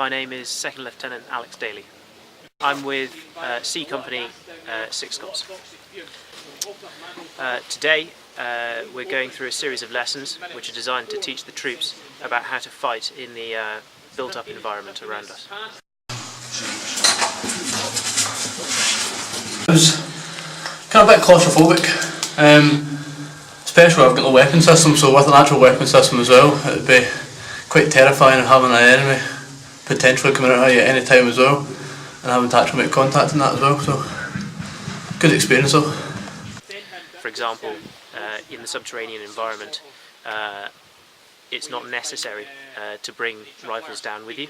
My name is Second Lieutenant Alex Daly. I'm with C Company 6 Scots. Today we're going through a series of lessons which are designed to teach the troops about how to fight in the built-up environment around us. It was kind of a bit claustrophobic, especially when I've got the weapon system, so with an actual weapon system as well, it would be quite terrifying having an enemy potentially coming at you at any time as well, and having to actually make contact in that as well, so good experience though. For example, in the subterranean environment, it's not necessary to bring rifles down with you.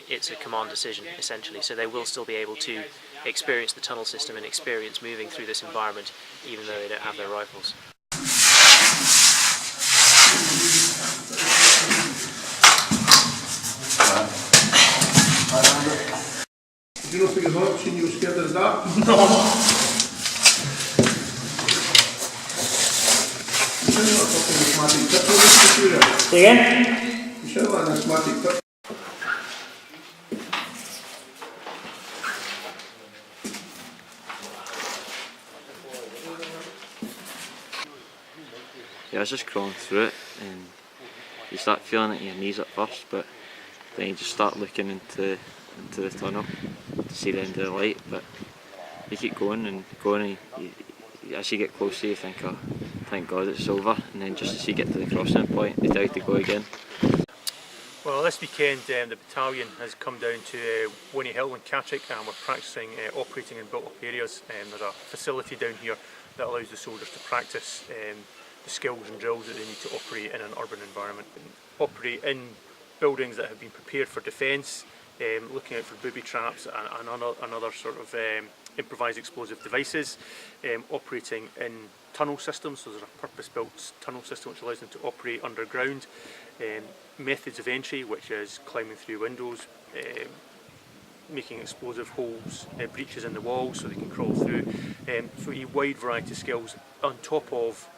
It's a command decision essentially, so they will still be able to experience the tunnel system and experience moving through this environment even though they don't have their rifles. Did you not pick his up? Seen you were scared of the dark? No. Again? You should have an asthmatic tip. Yeah, I was just crawling through it, and you start feeling it in your knees at first, but then you just start looking into the tunnel to see the end of the light. But you keep going and going, and as you get closer you think, oh, thank God it's over, and then just as you get to the crossing point they tell you to go again. Well, this weekend the battalion has come down to Whinny Hill in Catterick, and we're practising operating in built up areas. There's a facility down here that allows the soldiers to practice the skills and drills that they need to operate in an urban environment. Operate in buildings that have been prepared for defence, looking out for booby traps and other sort of improvised explosive devices, operating in tunnel systems, so there's a purpose-built tunnel system which allows them to operate underground, methods of entry which is climbing through windows, making explosive holes, breaches in the walls so they can crawl through, so a wide variety of skills on top of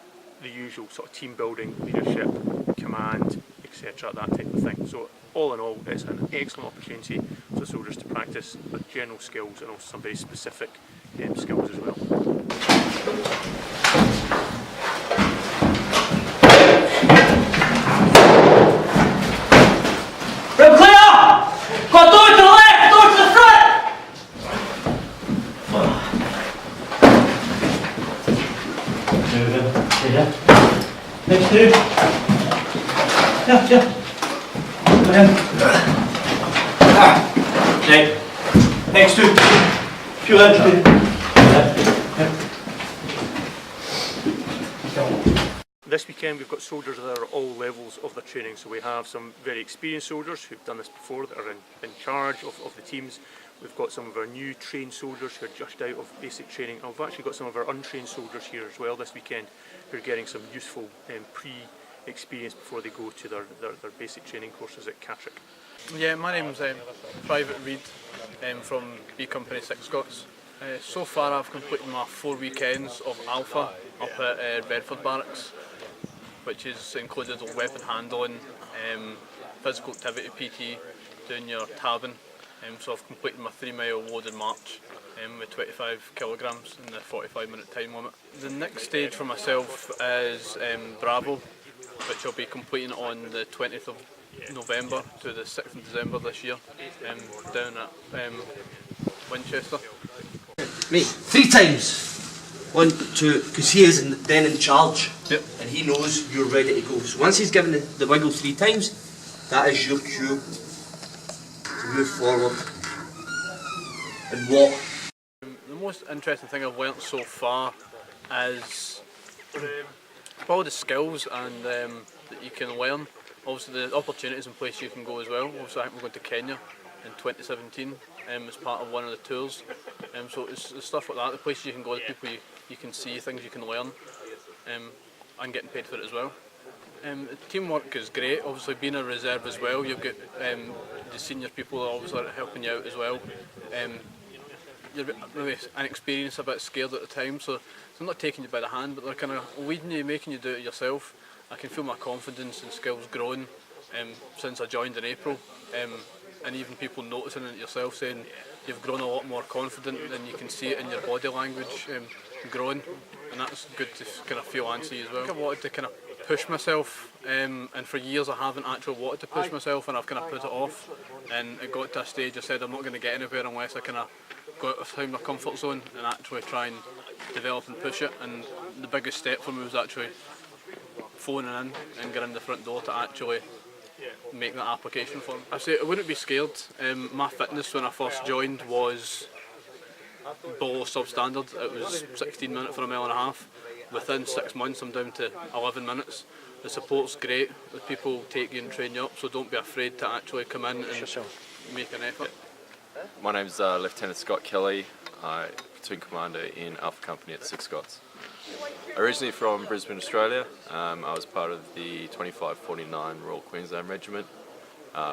the usual sort of team building, leadership, command, etc., that type of thing. So all in all, it's an excellent opportunity for soldiers to practice their general skills and also some very specific skills as well. Room clear! Got door to the left, door to the front! Next two. Yeah. Come in. Right. Next two. Few left. This weekend we've got soldiers that are all levels of their training, so we have some very experienced soldiers who've done this before that are in charge of the teams. We've got some of our new trained soldiers who are just out of basic training, and we've actually got some of our untrained soldiers here as well this weekend who are getting some useful pre-experience before they go to their basic training courses at Catterick. Yeah, my name's Private Reid from B Company 6 Scots. So far I've completed my 4 weekends of Alpha up at Bedford Barracks, which is included weapon handling, physical activity PT, doing your tabbing. So I've completed my 3-mile loaded march with 25 kilograms in the 45-minute time limit. The next stage for myself is Bravo, which I'll be completing on the 20th of November to the 6th of December this year, down at Winchester. Mate, 3 times. 1, 2, because he is then in charge. Yep. And he knows you're ready to go. So once he's given the wiggle 3 times, that is your cue to move forward and walk. The most interesting thing I've learnt so far is probably the skills and that you can learn. Obviously the opportunities in places you can go as well. Obviously I think we're going to Kenya in 2017 as part of one of the tours. So it's stuff like that, the places you can go, the people you can see, things you can learn, and getting paid for it as well. Teamwork is great. Obviously being a reserve as well, you've got the senior people that are obviously helping you out as well. You're maybe inexperienced, a bit scared at the time, so I'm not taking you by the hand, but they're kind of leading you, making you do it yourself. I can feel my confidence and skills growing since I joined in April. and even people noticing it yourself, saying you've grown a lot more confident, and you can see it in your body language growing, and that's good to kind of feel and see as well. I wanted to kind of push myself, and for years I haven't actually wanted to push myself, and I've kind of put it off, and it got to a stage I said I'm not going to get anywhere unless I kind of go out of my comfort zone and actually try and develop and push it. And the biggest step for me was actually phoning in and getting in the front door to actually make that application for them. I say I wouldn't be scared. My fitness when I first joined was below substandard. It was 16 minutes for a mile and a half. Within 6 months I'm down to 11 minutes. The support's great, the people take you and train you up, so don't be afraid to actually come in and make an effort. My name's Lieutenant Scott Kelly, Platoon Commander in Alpha Company at 6 Scots. Originally from Brisbane, Australia, I was part of the 2549 Royal Queensland Regiment,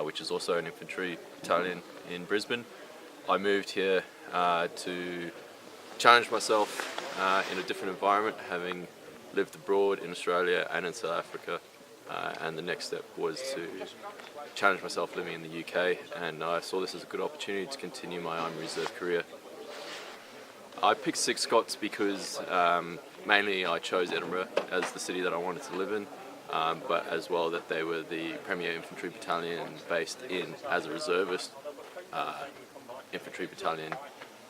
which is also an infantry battalion in Brisbane. I moved here to challenge myself in a different environment, having lived abroad in Australia and in South Africa, and the next step was to challenge myself living in the UK, and I saw this as a good opportunity to continue my Army Reserve career. I picked 6 Scots because mainly I chose Edinburgh as the city that I wanted to live in, but as well that they were the premier infantry battalion based in as a reservist infantry battalion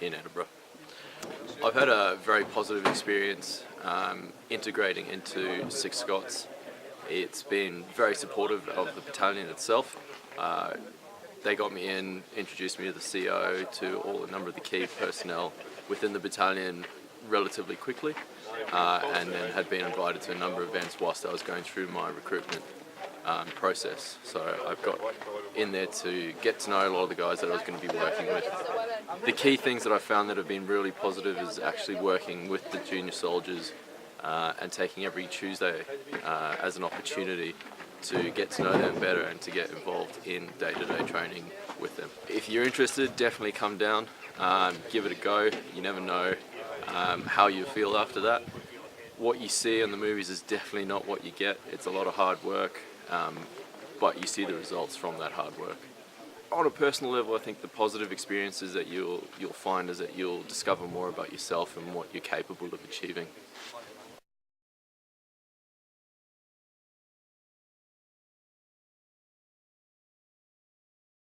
in Edinburgh. I've had a very positive experience integrating into 6 Scots. It's been very supportive of the battalion itself. They got me in, introduced me to the CO, to a number of the key personnel within the battalion relatively quickly, and then had been invited to a number of events whilst I was going through my recruitment process. So I've got in there to get to know a lot of the guys that I was going to be working with. The key things that I found that have been really positive is actually working with the junior soldiers and taking every Tuesday as an opportunity to get to know them better and to get involved in day-to-day training with them. If you're interested, definitely come down, give it a go. You never know how you feel after that. What you see in the movies is definitely not what you get. It's a lot of hard work, but you see the results from that hard work. On a personal level, I think the positive experiences that you'll find is that you'll discover more about yourself and what you're capable of achieving.